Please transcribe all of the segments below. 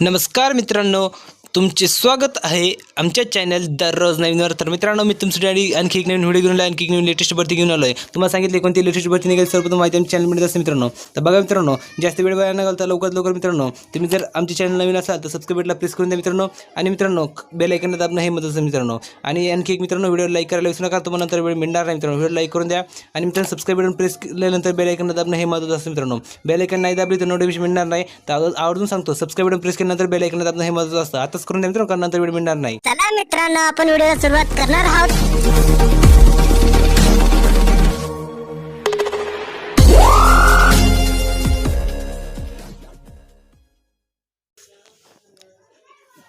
नमस्कार मित्रांनो, तुमचे स्वागत आहे आमच्या चॅनल दररोज नवीनवर. तर मित्रांनो, मी तुमच्यासाठी आणखी एक नवीन व्हिडिओ घेऊन आलो, आणखी एक नवीन लेटेस्ट भरती घेऊन आलो आहे. तुम्हाला सांगितले कोणती लेटेस्ट भरती निघेल सर्वप्रथम माहिती आमच्या चॅनलमध्ये असते मित्रांनो. तर बघा मित्रांनो, जास्त वेळ वाया न घालता लवकरात लवकर मित्रांनो, तुम्ही जर आमचे चॅनल नवीन असाल तर सबस्क्राईब बटनला प्रेस करून द्या मित्रांनो. आणि मित्रांनो, बेल आयकॉन दाबणं हे महत्त्वाचं आहे मित्रांनो. आणि आणखी एक मित्रांनो, व्हिडिओ लाईक करायला विसरू नका, तुम्हाला नंतर वेळ मिळणार नाही मित्रांनो. व्हिडिओ लाईक करून द्या आणि मित्रांनो सबस्क्राईब बटन प्रेस केल्यानंतर बेल आयकॉन दाबणं हे महत्त्वाचं असतं मित्रांनो. बेल आयकॉन नाही दाबली तर नोटिफिकेशन मिळणार नाही. तर आवर्जून सांगतो, सबस्क्राईब बटन प्रेस केल्यानंतर बेल आयकॉन दाबणं हे महत्त्वाचं असतं. आताच करून द्या मित्रांनो, कारण नंतर वेळ मिळणार नाही. चला मित्रांनो, आपण व्हिडिओला सुरुवात करणार आहोत.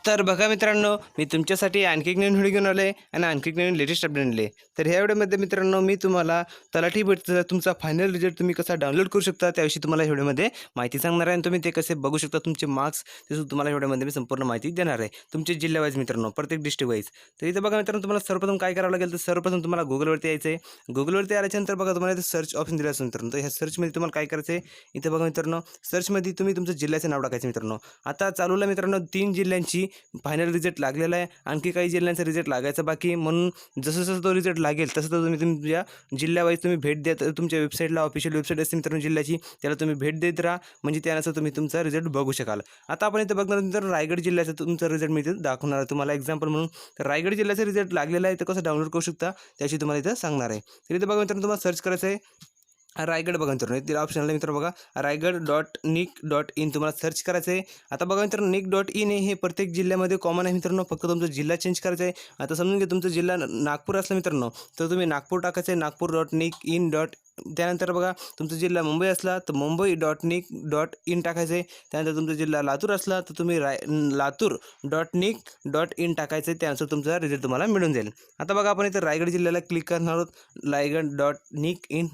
तर बघा मित्रांनो, मी तुमच्यासाठी आणखी एक नवीन व्हिडिओ घेऊन आलो आहे आणि आणखी एक नवीन लेटेस्ट अपडेट आणले. तर ह्या व्हिडिओमध्ये मित्रांनो, मी तुम्हाला तलाठी भरतीचा तुमचा फायनल रिझल्ट तुम्ही कसा डाउनलोड करू शकता त्याविषयी तुम्हाला व्हिडिओमध्ये माहिती सांगणार आहे. आणि तुम्ही ते कसे बघू शकता, तुमचे मार्क्स ते सुद्धा तुम्हाला व्हिडिओमध्ये मी संपूर्ण माहिती देणार आहे, तुमचे जिल्हा वाईज मित्रांनो, प्रत्येक डिस्ट्रिक्ट वाईज. तर इथं बघा मित्रांनो, तुम्हाला सर्वप्रथम काय करावं लागेल, तर सर्वप्रथम तुम्हाला गुगलवरती यायचं आहे. गुगलवरती आल्याच्यानंतर बघा, तुम्हाला इथं सर्च ऑप्शन दिलं असेल मित्रांनो. तर ह्या सर्चमध्ये तुम्हाला काय करायचं आहे, इथं बघा मित्रांनो, सर्चमध्ये तुम्ही तुमचं जिल्ह्याचं नाव टाकायचं मित्रांनो. आता चालूला मित्रांनो 3 जिल्ह्यांची फायनल रिझल्ट लागलेला आहे, आणखी काही जिल्ह्यांचा रिझल्ट लागायचा बाकी. म्हणून जसं जसं तो रिझल्ट लागेल तसं तुम्ही तुमच्या जिल्ह्यावाईज तुम्ही भेट देत, तुमच्या वेबसाईटला ऑफिशियल वेबसाईट असते मित्रांनो जिल्ह्याची, त्याला तुम्ही भेट देत राहा, म्हणजे त्यानुसार तुम्ही तुमचा रिझल्ट बघू शकाल. आता आपण इथं बघणार तर रायगड जिल्ह्याचा तुमचा रिझल्ट मी इथे दाखवणार आहे तुम्हाला एक्झाम्पल म्हणून. तर रायगड जिल्ह्याचा रिझल्ट लागलेला आहे, तर कसं डाउनलोड करू शकता त्याची तुम्हाला इथं सांगणार आहे. तर इथं बघा मित्रांनो, तुम्हाला सर्च करायचं आहे रायगड. बघा मित्रांनो, इथे ऑप्शन आलं मित्रांनो, बघा रायगड.nic.in तुम्हाला सर्च करायचं आहे. आता बघा मित्रांनो, nic.in हे प्रत्येक जिल्ह्यामध्ये कॉमन आहे मित्रांनो, फक्त तुमचा जिल्हा चेंज करायचा आहे. आता समजून घ्या, तुमचा जिल्हा नागपूर असला मित्रांनो, तर तुम्ही नागपूर टाकायचं आहे, नागपूर.nic.in. त्यानंतर बघा, तुमचा जिल्हा मुंबई असला तर मुंबई.nic.in टाकायचं आहे. त्यानंतर तुमचा जिल्हा लातूर असला तर तुम्ही लातूर.nic.in टाकायचं आहे. त्यानुसार तुमचा रिझल्ट तुम्हाला मिळून जाईल. आता बघा, आपण इथे रायगड जिल्ह्याला क्लिक करणार आहोत. रायगड.nic.in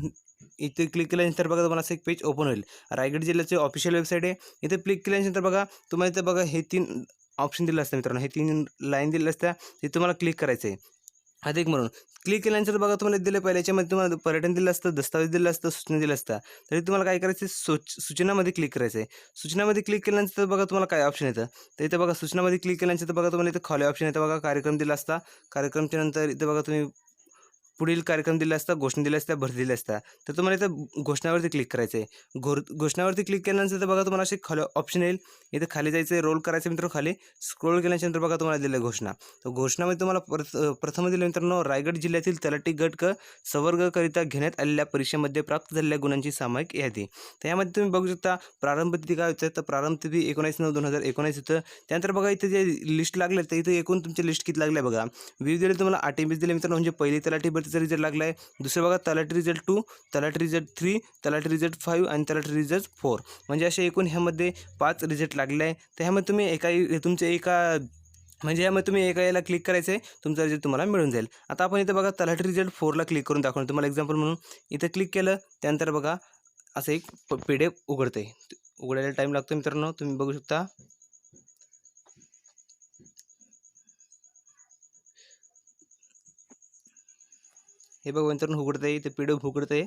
इथे क्लिक केल्यानंतर बघा, तुम्हाला असं एक पेज ओपन होईल. रायगड जिल्ह्याची ऑफिशियल वेबसाईट आहे. इथे क्लिक केल्यानंतर बघा, तुम्हाला इथे बघा हे 3 ऑप्शन दिलं असतं मित्रांनो, हे 3 लाईन दिल्या असत्या, ते तुम्हाला क्लिक करायचं आहे अधिक म्हणून. क्लिक केल्यानंतर बघा, तुम्हाला दिलं पहिल्या याच्यामध्ये तुम्हाला पर्यटन दिलं असतं, दस्तावेज दिलं असतं, सूचना दिलं असतं. तरी तुम्हाला काय करायचं आहे, सूचनामध्ये क्लिक करायचं आहे. सूचनामध्ये क्लिक केल्यानंतर बघा, तुम्हाला काय ऑप्शन येतं, तर इथं बघा सूचनामध्ये क्लिक केल्यानंतर बघा, तुम्हाला इथं खाली ऑप्शन येतं बघा, कार्यक्रम दिला असता. कार्यक्रमच्या नंतर इथं बघा, तुम्ही पुढील कार्यक्रम दिले असता, घोषणा दिल्या असत्या, भरती दिल्या असत्या. तर तुम्हाला इथं घोषणावरती क्लिक करायचं आहे. घोषणावरती क्लिक केल्यानंतर बघा, तुम्हाला असे खाली ऑप्शन येईल. इथं खाली जायचं आहे, रोल करायचं मित्र, खाली स्क्रोल केल्यानंतर बघा, तुम्हाला दिलं घोषणा. तर घोषणामध्ये तुम्हाला प्रथम दिलं मित्रांनो, रायगड जिल्ह्यातील तलाठी गट क संवर्गकरिता घेण्यात आलेल्या परीक्षेमध्ये प्राप्त झालेल्या गुणांची सामायिक यादी. तर यामध्ये तुम्ही बघू शकता प्रारंभ तिथी काय होतं, तर प्रारंभ तिथी 19/9/2019 होतं. त्यानंतर बघा, इथे जे लिस्ट लागले, तर इथे एकूण तुमची लिस्ट किती लागले बघा. विविध दिले तुम्हाला 8 MB दिले मित्रांनो, म्हणजे पहिली तलाठी भरतीचा रिझल्ट लागला आहे. दुसरं बघा, तलाठी रिझल्ट 2, तलाठी रिझल्ट 3, तलाठी रिझल्ट 5 आणि तलाठी रिझल्ट 4, म्हणजे असे एकूण ह्यामध्ये 5 रिझल्ट लागले आहे. तर ह्यामध्ये तुम्ही यामध्ये तुम्ही एका याला क्लिक करायचं आहे, तुमचा रिझल्ट तुम्हाला मिळून जाईल. आता आपण इथं बघा, तलाठी रिझल्ट 4ला क्लिक करून दाखवणार तुम्हाला एक्झाम्पल म्हणून. इथं क्लिक केलं त्यानंतर बघा, असं एक PDF उघडते. उघडायला टाईम लागतो मित्रांनो, तुम्ही बघू शकता. हे बघा मित्रांनो, उघडतंय, ते PDF उघडतंय.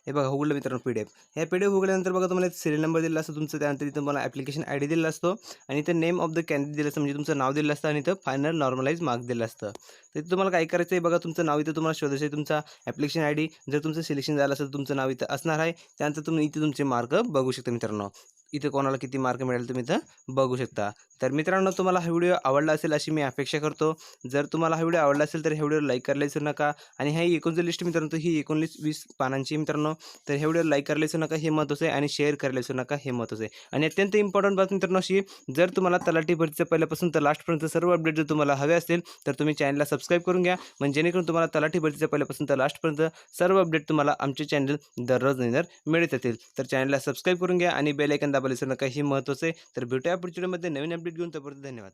हे बघा, उघडलं मित्रांनो PDF. ह्या PDF उघडल्यानंतर बघा, तुम्हाला सिरियल नंबर दिला असतो तुमचं, त्यानंतर इथं तुम्हाला ॲप्लिकेशन ID दिला असतो आणि इथं नेम ऑफ द कॅन्डिडेट दिलं असतं, म्हणजे तुमचं नाव दिलं असतं आणि इथं फायनल नॉर्मलाइज मार्क दिलं असतं. तर इथं तुम्हाला काय करायचं आहे बघा, तुमचं नाव इथं तुम्हाला शोधायचं आहे, तुमचा ॲप्लिकेशन ID. जर तुमचं सिलेक्शन झालं असेल तर तुमचं नाव इथं असणार आहे. त्यानंतर तुम्ही इथे तुमचे मार्क बघू शकता मित्रांनो. इथे कोणाला किती मार्क मिळाले तुम्ही इथं बघू शकता. तर मित्रांनो, तुम्हाला हा व्हिडिओ आवडला असेल अशी मी अपेक्षा करतो. जर तुम्हाला हा व्हिडिओ आवडला असेल तर ह्या व्हिडिओला लाईक करायला विसरू नका. आणि ही एकूण जी लिस्ट मित्रांनो, ही 19-20 पानांची मित्रांनो. तर ह्या व्हिडिओला लाईक करायला विसरू नका, हे महत्त्वाचं आहे, आणि शेअर करायला विसरू नका, हे महत्त्वाचं आहे. आणि अत्यंत इम्पॉर्टंट बात मित्रांनो अशी, जर तुम्हाला तलाठी भरतीचं पहिल्यापासून तर लास्टपर्यंत सर्व अपडेट जर तुम्हाला हवे असतील तर तुम्ही चॅनलला सबस्क्राईब करून घ्या, म्हणजे जेणेकरून तुम्हाला तलाठी भरतीचं पहिल्यापासून तर लास्टपर्यंत सर्व अपडेट तुम्हाला आमचे चॅनल दररोज मिळत येतील. तर चॅनलला सबस्क्राईब करून घ्या आणि बेल आयकॉन दाबायला विसरू नका, हे महत्त्वाचं आहे. तर भेटूया पुढच्या व्हिडिओमध्ये नवीन अपडेट घेऊन. तोपर्यंत धन्यवाद.